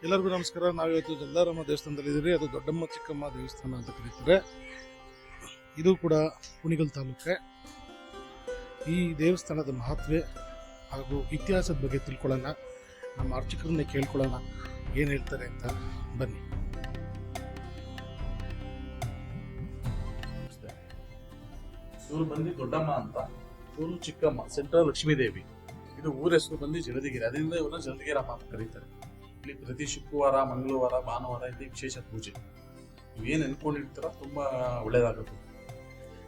ಎಲ್ಲರಿಗೂ ನಮಸ್ಕಾರ. ನಾವಿವತ್ತು ಜಲ್ಲಾರಮ್ಮ ದೇವಸ್ಥಾನದಲ್ಲಿದ್ದೀವಿ. ಅದು ದೊಡ್ಡಮ್ಮ ಚಿಕ್ಕಮ್ಮ ದೇವಸ್ಥಾನ ಅಂತ ಕರೀತಾರೆ. ಇದು ಕೂಡ ಕುಣಿಗಲ್ ತಾಲೂಕೆ. ಈ ದೇವಸ್ಥಾನದ ಮಹತ್ವ ಹಾಗೂ ಇತಿಹಾಸದ ಬಗ್ಗೆ ತಿಳ್ಕೊಳ್ಳೋಣ. ನಮ್ಮ ಅರ್ಚಕರನ್ನೇ ಕೇಳ್ಕೊಳ್ಳೋಣ ಏನು ಹೇಳ್ತಾರೆ ಅಂತ. ಬನ್ನಿ. ಇವರು ಬಂದು ದೊಡ್ಡಮ್ಮ ಅಂತ, ಇವರು ಚಿಕ್ಕಮ್ಮ, ಸೆಂಟ್ರಲ್ ಲಕ್ಷ್ಮೀದೇವಿ. ಇದು ಊರ ಹೆಸರು ಬಂದು ಜಲದಿಗೆರೆ. ಅದರಿಂದ ಇವ್ರನ್ನ ಜಲದಿಗೆರಮ್ಮ ಅಂತ ಕರೀತಾರೆ. ಇಲ್ಲಿ ಪ್ರತಿ ಶುಕ್ರವಾರ, ಮಂಗಳವಾರ, ಭಾನುವಾರ ಇಲ್ಲಿ ವಿಶೇಷ ಪೂಜೆ. ನೀವೇನು ಅನ್ಕೊಂಡಿರ್ತೀರ ತುಂಬಾ ಒಳ್ಳೇದಾಗುತ್ತೆ.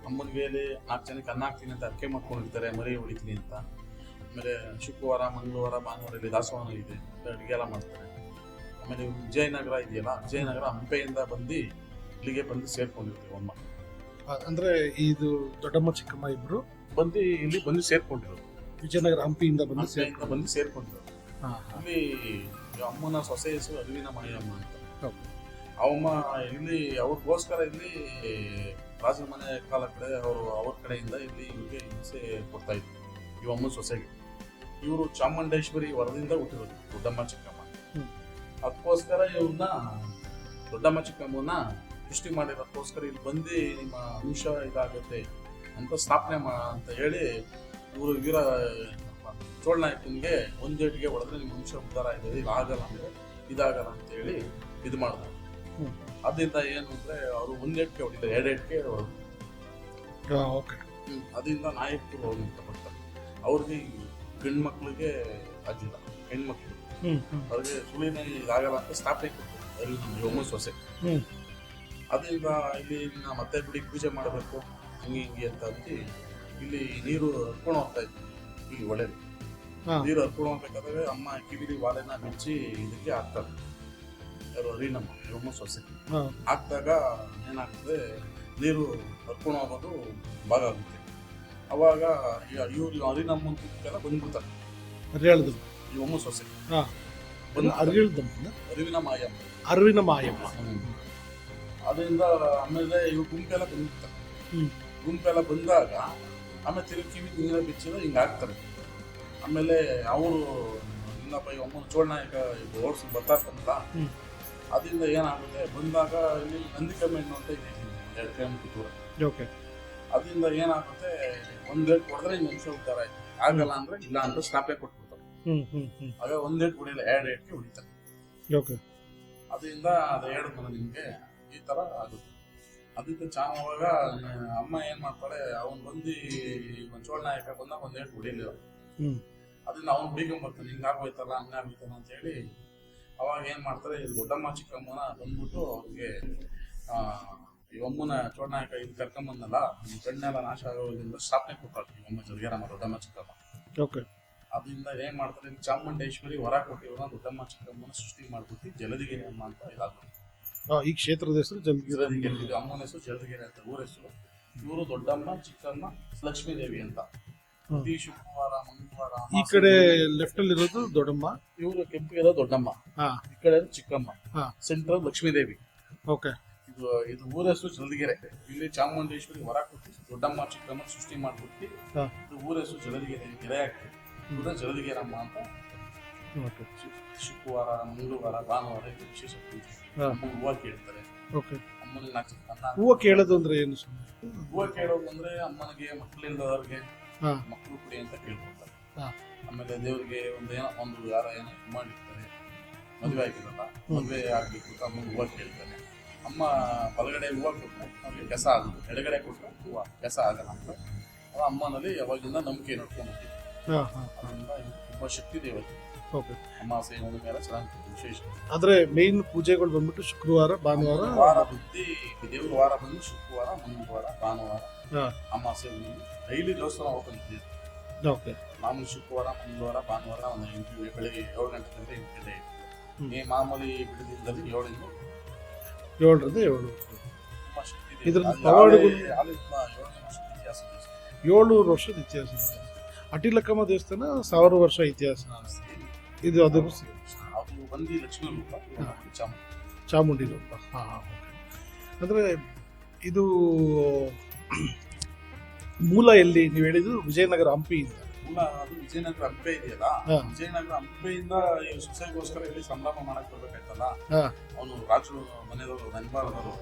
ಅಮ್ಮನಿಗೆ 4 ಜನಕ್ಕೆ ಅನ್ನ ಹಾಕ್ತೀನಿ ಅಂತ ಅರ್ಕೆ ಮಾಡ್ಕೊಂಡಿರ್ತಾರೆ, ಮರಿ ಹೊಡಿತೀನಿ ಅಂತ. ಆಮೇಲೆ ಶುಕ್ರವಾರ, ಮಂಗಳವಾರ, ಭಾನುವಾರ ಇಲ್ಲಿ ದಾಸವಾನ ಇದೆ, ಅಡುಗೆ ಎಲ್ಲ ಮಾಡ್ತಾರೆ. ಆಮೇಲೆ ವಿಜಯನಗರ ಇದೆಯಲ್ಲ, ವಿಜಯನಗರ ಹಂಪೆಯಿಂದ ಬಂದು ಇಲ್ಲಿಗೆ ಬಂದು ಸೇರ್ಕೊಂಡಿರ್ತೀವಿ ಅಮ್ಮ. ಅಂದ್ರೆ ಇದು ದೊಡ್ಡಮ್ಮ ಚಿಕ್ಕಮ್ಮ ಇಬ್ರು ಬಂದು ಇಲ್ಲಿ ಬಂದು ಸೇರ್ಕೊಂಡಿರೋದು. ವಿಜಯನಗರ ಹಂಪಿಯಿಂದ ಬಂದು ಸೇರ್ಕೊಂಡಿರೋದು. ಇಲ್ಲಿ ಅಮ್ಮನ ಸೊಸೆ ಹೆಸರು ಅರಿವಿನ ಮಾಯಮ್ಮ ಅಂತ. ಅವಮ್ಮ ಇಲ್ಲಿ ಅವ್ರಿಗೋಸ್ಕರ ಇಲ್ಲಿ ರಾಜರ ಮನೆ ಕಾಲ ಕಡೆ ಅವ್ರ ಕಡೆಯಿಂದ ಇಲ್ಲಿ ಇವ್ರಿಗೆ ಹಿಂಸೆ ಕೊಡ್ತಾ ಇದ್ರು ಈ ಅಮ್ಮನ ಸೊಸೆಗೆ. ಇವರು ಚಾಮುಂಡೇಶ್ವರಿ ವರದಿಂದ ಹುಟ್ಟಿರೋದು ದೊಡ್ಡಮ್ಮ ಚಿಕ್ಕಮ್ಮ. ಅದಕ್ಕೋಸ್ಕರ ಇವ್ರನ್ನ ದೊಡ್ಡಮ್ಮ ಚಿಕ್ಕಮ್ಮನ ಸೃಷ್ಟಿ ಮಾಡಿರೋದಕ್ಕೋಸ್ಕರ ಇಲ್ಲಿ ಬಂದು ನಿಮ್ಮ ವಂಶ ಇದಾಗುತ್ತೆ ಅಂತ ಸ್ಥಾಪನೆ ಅಂತ ಹೇಳಿ ಇವರು ವೀರ ಚೋಳನಾಯಕನಿಗೆ ಒಂದೇಟಿಗೆ ಹೊಡೆದ್ರೆ ನಿಮ್ಮ ವಂಶ ಉದ್ಧಾರ ಇದೆ, ಇದು ಆಗಲ್ಲ ಅಂದ್ರೆ ಇದಾಗಲ್ಲ ಅಂತ ಹೇಳಿ ಇದು ಮಾಡಿದ್ರು. ಅದರಿಂದ ಏನು ಅಂದ್ರೆ ಅವರು ಒಂದೇಟಿಗೆ ಹೊಡಿತಾರೆ, 2 ಏಟಿಗೆ ಅದರಿಂದ ನಾಯಕರು ಅಂತ ಬರ್ತಾರೆ. ಅವ್ರಿಗೆ ಗಂಡು ಮಕ್ಳಿಗೆ ಆಗಿಲ್ಲ, ಹೆಣ್ಮಕ್ಳು ಅವ್ರಿಗೆ ಸುಳಿನ ಇದಾಗಲ್ಲ ಅಂತ ಸ್ಥಾಪನೆ ಕೊಡ್ತಾರೆ ಅರಿವು ಸೊಸೆ. ಅದರಿಂದ ಇಲ್ಲಿ ಮತ್ತೆ ಬಿಡಿ ಪೂಜೆ ಮಾಡಬೇಕು ಹಿಂಗೆ ಅಂತ ಅಂದು ಇಲ್ಲಿ ನೀರು ಹರ್ಕೊಂಡು ಹೋಗ್ತಾ ಇದ್ವಿ. ಇಲ್ಲಿ ಒಳ್ಳೆದು ನೀರು ಹರ್ಕೊಂಡು ಹೋಗ್ಬೇಕಾದ್ರೆ ಅಮ್ಮ ಕಿವಿಲಿ ವಾಲೆನ ಬಿಚ್ಚಿ ಇದಕ್ಕೆ ಹಾಕ್ತಾರೆ, ಯಾರು ಹರಿನಮ್ಮ ಯಮ್ಮ ಸೊಸೆ. ಹಾಕಿದಾಗ ಏನಾಗ್ತದೆ, ನೀರು ಹರ್ಕೊಂಡು ಹೋಗೋದು ಭಾಗ ಆಗುತ್ತೆ. ಅವಾಗ ಇವ್ರು ಹರಿನಮ್ಮನ ತುಕ್ಕೆಲ್ಲ ಬಂದ್ಬಿಡ್ತಾರೆ, ಈ ಒಮ್ಮ ಸೊಸೆ ಅರಿವಿನ ಮಾಯಮ್ಮ. ಅದರಿಂದ ಆಮೇಲೆ ಇವ್ರು ಗುಂಪೆಲ್ಲ ಬಂದ್ಬಿಡ್ತಾರೆ. ಗುಂಪೆಲ್ಲ ಬಂದಾಗ ಆಮೇಲೆ ತಿರುಗಿ ಕಿವಿ ನೀರ ಬಿಚ್ಚಿದ್ರೆ ಹಿಂಗೆ ಹಾಕ್ತಾರೆ. ಆಮೇಲೆ ಅವರು ಇನ್ನೊಬ್ಬ ಒಮ್ಮನ ಚೋಳನಾಯಕ ಓಡಿಸಿ ಬರ್ತಾ ಇರ್ತಾನಲ್ಲ, ಅದರಿಂದ ಏನಾಗುತ್ತೆ, ಬಂದಾಗ ಇಲ್ಲಿ ನಂದಿಕಮ್ಮೆಣ್ಣು ಅಂತ ಇದೆ 2 ಕಿಲೋಮೀಟರ್ ದೂರ. ಅದರಿಂದ ಏನಾಗುತ್ತೆ, 1 ಏಟ್ ಹೊಡೆದ್ರೆ ಹಿಂಗೆ ವಂಶ ಉದ್ಧಾರ ಆಯ್ತು, ಆಗಲ್ಲ ಅಂದ್ರೆ ಇಲ್ಲ ಅಂತ ಸ್ಥಾಪನೆ ಕೊಟ್ಬಿಡ್ತಾರೆ. ಆಗ 1 ಏಟ್ ಹೊಡಿಲ್ಲ, 2 ಏಟ್ಗೆ ಹೊಡಿತಾರೆ. ಅದರಿಂದ ಅದು ಹೇಳಿದ್ನಲ್ಲ ನಿಮ್ಗೆ, ಈ ತರ ಆಗುತ್ತೆ. ಅದಕ್ಕೆ ಅವಾಗ ಅಮ್ಮ ಏನ್ ಮಾಡ್ತಾಳೆ, ಅವನ್ ಬಂದು ಚೋಳನಾಯಕ ಬಂದಾಗ 1 ಏಟ್ ಹೊಡಿಲಿಲ್ಲ. ಅದರಿಂದ ಅವ್ನು ಬೀಗಂಬರ್ತಾನೆ, ಹಿಂಗಾಗೋಯ್ತಲ್ಲ ಹಂಗಾಗೋಯ್ತಲ್ಲ ಅಂತ ಹೇಳಿ. ಅವಾಗ ಏನ್ ಮಾಡ್ತಾರೆ, ದೊಡ್ಡಮ್ಮ ಚಿಕ್ಕಮ್ಮನ ಬಂದ್ಬಿಟ್ಟು ಅವ್ರಿಗೆ ಈ ಅಮ್ಮನ ಚೋಳನಾಯಕ ಇದು ಕರ್ಕೊಂಬಂದಲ್ಲ, ಕಣ್ಣೆಲ್ಲ ನಾಶ ಆಗೋದ್ರಿಂದ ಸ್ಥಾಪನೆ ಕೊಡ್ತಾರೆ ಈ ಅಮ್ಮ ಜಲದಿಗೆರಮ್ಮ ದೊಡ್ಡಮ್ಮ ಚಿಕ್ಕಮ್ಮ. ಅದರಿಂದ ಏನ್ ಮಾಡ್ತಾರೆ, ಚಾಮುಂಡೇಶ್ವರಿ ವರ ಕೊಟ್ಟಿವ್ರನ್ನ ದೊಡ್ಡಮ್ಮ ಚಿಕ್ಕಮ್ಮನ ಸೃಷ್ಟಿ ಮಾಡ್ಬಿಟ್ಟು ಜಲದಿಗೆರೆ ಅಮ್ಮ ಅಂತ ಇದಾಗುತ್ತೆ. ಈ ಕ್ಷೇತ್ರದ ಹೆಸರು ಜಲದಿಗೆರೆ, ಅಮ್ಮನ ಹೆಸರು ಜಲದಿಗೆರೆ ಅಂತ ಊರ ಹೆಸರು. ಇವರು ದೊಡ್ಡಮ್ಮ ಚಿಕ್ಕಮ್ಮ ಲಕ್ಷ್ಮೀದೇವಿ ಅಂತ. ಪ್ರತಿ ಶುಕ್ರವಾರ, ಮಂಗಳವಾರ ಈ ಕಡೆ ಲೆಫ್ಟ್ ಅಲ್ಲಿ ಇರೋದು ದೊಡ್ಡಮ್ಮ, ಇವರು ಕೆಂಪಿಗೆ ದೊಡ್ಡಮ್ಮ, ಈ ಕಡೆ ಚಿಕ್ಕಮ್ಮ, ಸೆಂಟ್ರಲ್ ಲಕ್ಷ್ಮೀದೇವಿ. ಇದು ಊರ ಹೆಸರು ಜಲದಿಗೆರೆ. ಇಲ್ಲಿ ಚಾಮುಂಡೇಶ್ವರಿ ವರ ಕೊಟ್ಟು ದೊಡ್ಡಮ್ಮ ಚಿಕ್ಕಮ್ಮ ಸೃಷ್ಟಿ ಮಾಡ್ಬಿಟ್ಟು ಇದು ಊರ ಹೆಸರು ಜಲದಿಗೆರೆ ಗೆರೆ ಆಗ್ತದೆ. ಇವ್ರ ಜಲದಿಗೆರಮ್ಮ ಅಂತ. ಶುಕ್ರವಾರ, ಮಂಗಳವಾರ, ಭಾನುವಾರ ವಿಶೇಷ ಪೂಜೆ. ಹೂವು ಕೇಳ್ತಾರೆ. ಅಮ್ಮನಿಗೆ ಹೂವು ಕೇಳೋದು ಅಂದ್ರೆ ಏನು? ಹೂವು ಕೇಳೋದು ಅಂದ್ರೆ ಅಮ್ಮನಿಗೆ ಮಕ್ಕಳಿಲ್ಲದವ್ರಿಗೆ ಮಕ್ಕಳು ಕೊಡಿ ಅಂತ ಕೇಳ್ಕೊಳ್ತಾರೆ. ಆಮೇಲೆ ದೇವ್ರಿಗೆ ಒಂದು ಯಾರ ಏನೋ ಮಾಡಿರ್ತಾರೆ, ಮದುವೆ ಆಗಿರಲ್ಲ, ಮದುವೆ ಆಗ್ಬೇಕು ಅಂತ ಅಮ್ಮನ ಹೂವು ಕೇಳ್ತಾರೆ. ಅಮ್ಮ ಬಲಗಡೆ ಹೂವು ಕೊಟ್ಟರೆ ಅವ್ರಿಗೆ ಕೆಸ ಆಗುತ್ತೆ, ಎಡಗಡೆ ಕೊಟ್ಟರೆ ಹೂವು ಕೆಸ ಆಗಲ್ಲ ಅಂತ ಅದು ಅಮ್ಮನಲ್ಲಿ ಯಾವಾಗಿಂದ ನಂಬಿಕೆ ನೋಡ್ಕೊಂಡು ಹೋಗ್ತೀವಿ. ಅದರಿಂದ ತುಂಬಾ ಶಕ್ತಿ ದೇವತೆ. ಅಮಾವಾಸ್ಯೆ ಮೇಲೆ ಚೆನ್ನಾಗಿ ವಿಶೇಷ. ಆದ್ರೆ ಮೇನ್ ಪೂಜೆಗಳು ಬಂದ್ಬಿಟ್ಟು ಶುಕ್ರವಾರ, ಭಾನುವಾರ, ವಾರ ಬುದ್ಧಿ ದೇವ್ರ ವಾರ ಬಂದು ಶುಕ್ರವಾರ, ಮಂಗಳವಾರ, ಭಾನುವಾರ, ಅಮಾವಾಸ್ಯೆ ಡೈಲಿ ದೇವಸ್ಥಾನ ಓಪನ್ ಇದೆ. ಮಾಮೂಲಿ ಶುಕ್ರವಾರ, ಮಂಗಳವಾರ, ಭಾನುವಾರ ಒಂದು ಇಂಟರ್ವ್ಯೂ ಬೆಳಗ್ಗೆ 7 ಗಂಟೆ ತನಕ ಇಂಟರ್ವ್ಯೂ ಇದೆ. ಮಾಮೂಲಿ ಬಿಡದಿದ್ದಲ್ಲಿ 7 ತುಂಬಾ ಶಕ್ತಿ ಇದೆ. ಇತಿಹಾಸ 700 ವರ್ಷದ ಇತಿಹಾಸ. ಅಟಿಲಕ್ಕಮ್ಮ ದೇವಸ್ಥಾನ 1000 ವರ್ಷ ಇತಿಹಾಸ. ಇದು ಅದು ಬಂದು ಲಕ್ಷ್ಮೀ ರೂಪ, ಚಾಮುಂಡಿ ರೂಪ. ಅಂದ್ರೆ ಇದು ಮೂಲ ಎಲ್ಲಿ ನೀವು ಹೇಳಿದ್ರು ವಿಜಯನಗರ ಹಂಪಿಯಿಂದ. ಮೂಲ ಅದು ವಿಜಯನಗರ ಹಂಪೆ ಇದೆಯಲ್ಲ, ಹಾ. ವಿಜಯನಗರ ಹಂಪೆಯಿಂದ ಈ ಸೊಸೆಗೋಸ್ಕರ ಇಲ್ಲಿ ಸಂಭ್ರಮ ಮಾಡಕ್ ಬರ್ಬೇಕಾಯ್ತಲ್ಲ, ಹಾ. ಅವನು ರಾಜರು ಮನೆಯವರು ನೆನ್ಬಾರದವರು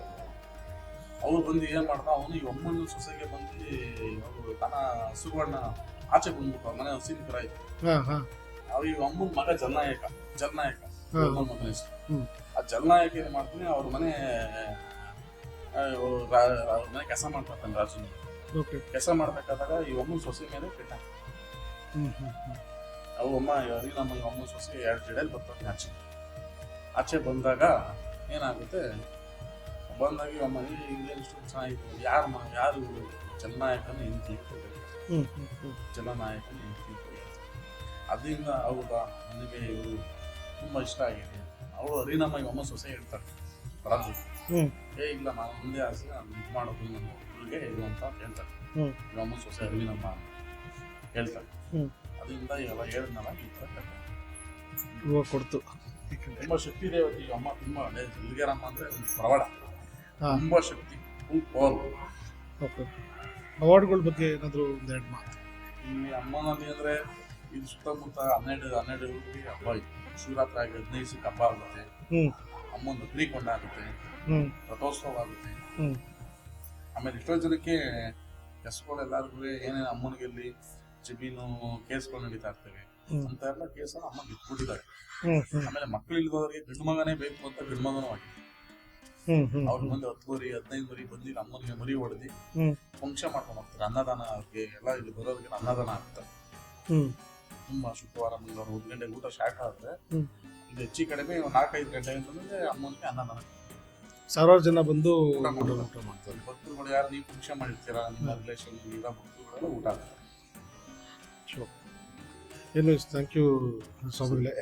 ಅವ್ರು ಬಂದು ಏನ್ ಮಾಡ್ದ, ಅವನು ಈ ಅಮ್ಮನ ಸೊಸೆಗೆ ಬಂದು ಅವರು ತನ ಹಸುಗಳನ್ನ ಆಚೆ ಬಂದ್ಬಿಟ್ಟು ಮನೆ ಹಸಿನ ಕರ ಇತ್ತು. ಹಾ, ಹಾ. ಈ ಅಮ್ಮನ ಮಗ ಜಲ್ನಾಯಕ ಹಾ. ಮಗನ ಹೆಸರು. ಹ್ಮ್. ಆ ಜಲ್ನಾಯಕ ಏನ್ ಮಾಡ್ತಾನೆ, ಅವ್ರ ಮನೆ ಕೆಲಸ ಮಾಡ್ತಾನೆ ರಾಜನ. ಓಕೆ. ಕೆಲಸ ಮಾಡ್ಬೇಕಾದಾಗ ಈ ಅಮ್ಮನ ಸೊಸೆ ಮೇಲೆ ಕೆಟ್ಟ ಹ್ಮ್, ಹ್ಮ್, ಹ್ಮ್. ಅವು ಅಮ್ಮ ನಮ್ಮ ಅಮ್ಮನ ಸೊಸೆ 2 ಜಡೆಯಲ್ಲಿ ಬರ್ತಾನೆ ಆಚೆ. ಆಚೆ ಬಂದಾಗ ಏನಾಗುತ್ತೆ, ಬಂದಾಗ ಅಮ್ಮ ಇಷ್ಟು ಚೆನ್ನಾಗಿತ್ತು, ಯಾರು ಜನನಾಯಕನ ಹೆಂಡತಿ, ಹ್ಮ್, ಹ್ಮ್, ಹ್ಮ್. ಜನನಾಯಕನ ಹೆಂಡತಿ. ಅದರಿಂದ ಹೌದಾ ನನಗೆ ಇವರು ತುಂಬಾ ಇಷ್ಟ ಆಗಿದೆ. ಅವಳು ಹರಿನಮ್ಮ ಅಮ್ಮ ಸೊಸೆ ಹೇಳ್ತಾರೆ ರಾಜು, ಹ್ಮ್. ಇಲ್ಲ ನಾನು ಮುಂದೆ ಆಸೆ ಇದು ಮಾಡೋದು ನನ್ನ ಹುಡುಗಿಗೆ ಇದು ಅಂತ ಹೇಳ್ತಾರೆ. ಹ್ಮ್. ಅಮ್ಮ ಸೊಸೆ ಅರಿವಿನಮ್ಮ ಹೇಳ್ತಾರೆ. ಹ್ಮ್. ಅದರಿಂದ ಇವೆಲ್ಲ ಹೇಳಿದ್ನಲ್ಲ ಈ ಥರ ಕಥೆ. ಹೂವು ಕೊಡ್ತು. ತುಂಬಾ ಶಕ್ತಿ ದೇವತೆ ಈ ಅಮ್ಮ, ತುಂಬಾ ಹುಲಿಗೆರಮ್ಮ ಅಂದ್ರೆ ಒಂದು ಪ್ರವಾಡ, ಹಾ. ತುಂಬಾ ಶಕ್ತಿ, ಫುಲ್ ಪವರ್. ಓಕೆ. ಅವಾರ್ಡ್ಗಳ ಬಗ್ಗೆ ಏನಾದರೂ ಒಂದೆರಡು ಮಾತು. ಇಲ್ಲಿ ಅಮ್ಮನಲ್ಲಿ ಅಂದ್ರೆ ಇದು ಸುತ್ತಮುತ್ತ 12 ಊರಿಗೆ ಹಬ್ಬ ಇತ್ತು. ಶಿವರಾತ್ರಿ ಆಗಿ 15 ದಿವಸಕ್ಕೆ ಹಬ್ಬ ಆಗುತ್ತೆ. ಹ್ಮ್. ಅಮ್ಮನ ಅಗ್ನಿಕೊಂಡ ಆಗುತ್ತೆ, ಹ್ಮ್. ರಥೋತ್ಸವ ಆಗುತ್ತೆ. ಹ್ಮ್. ಆಮೇಲೆ ಎಷ್ಟೋ ಜನಕ್ಕೆ ಕೆಸ್ಗಳು ಎಲ್ಲರಿಗೂ ಏನೇನು ಅಮ್ಮನಿಗೆ ಇಲ್ಲಿ ಜಮೀನು ಕೇಸ್ಗಳು ನಡೀತಾ ಇರ್ತವೆ ಅಂತ ಎಲ್ಲ ಕೇಸನ್ನು ಅಮ್ಮ ಬಿಟ್ಬಿಟ್ಟಿದ್ದಾರೆ. ಆಮೇಲೆ ಮಕ್ಕಳು ಇಲ್ದವ್ರಿಗೆ ಗಂಡು ಮಗನೇ ಬೇಕು ಅಂತ ಗಂಡು ಮಗನೂ ಆಗಿದೆ. ಅವ್ರ ಮುಂದೆ 10 ಮರಿ 15 ಮರಿ ಬಂದು ಅಮ್ಮನಿಗೆ ಮರಿ ಹೊಡೆದಿ ಫಂಕ್ಷನ್ ಮಾಡ್ಕೊಂಡು ಹೋಗ್ತಾರೆ. ಅನ್ನದಾನ ಅವ್ರಿಗೆ ಎಲ್ಲ ಇಲ್ಲಿ ಬರೋರಿಗೆ ಅನ್ನದಾನ ಆಗ್ತಾರೆ. ತುಂಬಾ ಶುಕ್ರವಾರ ಮಂಗಳವಾರ 1 ಗಂಟೆಗೆ ಊಟ ಸ್ಟಾರ್ಟ್ ಆದ್ರೆ ಇದು ಹೆಚ್ಚು ಕಡಿಮೆ 4-5 ಗಂಟೆ ಅಂತಂದ್ರೆ ಅಮ್ಮನಿಗೆ ಅನ್ನದಾನ ಸಾವಿರಾರು ಜನ ಬಂದು ಊಟ ಮಾಡ್ತಾರೆ. ಭಕ್ತರುಗಳು ಯಾರು ನೀವು ಫಂಕ್ಷನ್ ಮಾಡಿರ್ತೀರಾ, ನಿಮ್ಮ ರಿಲೇಷನ್ ಇಲ್ಲ ಭಕ್ತರುಗಳೆಲ್ಲ ಊಟ ಆಗ್ತಾರೆ. ಏನು ಥ್ಯಾಂಕ್ ಯು ಸ್ವಾಮಿಗಳೇ.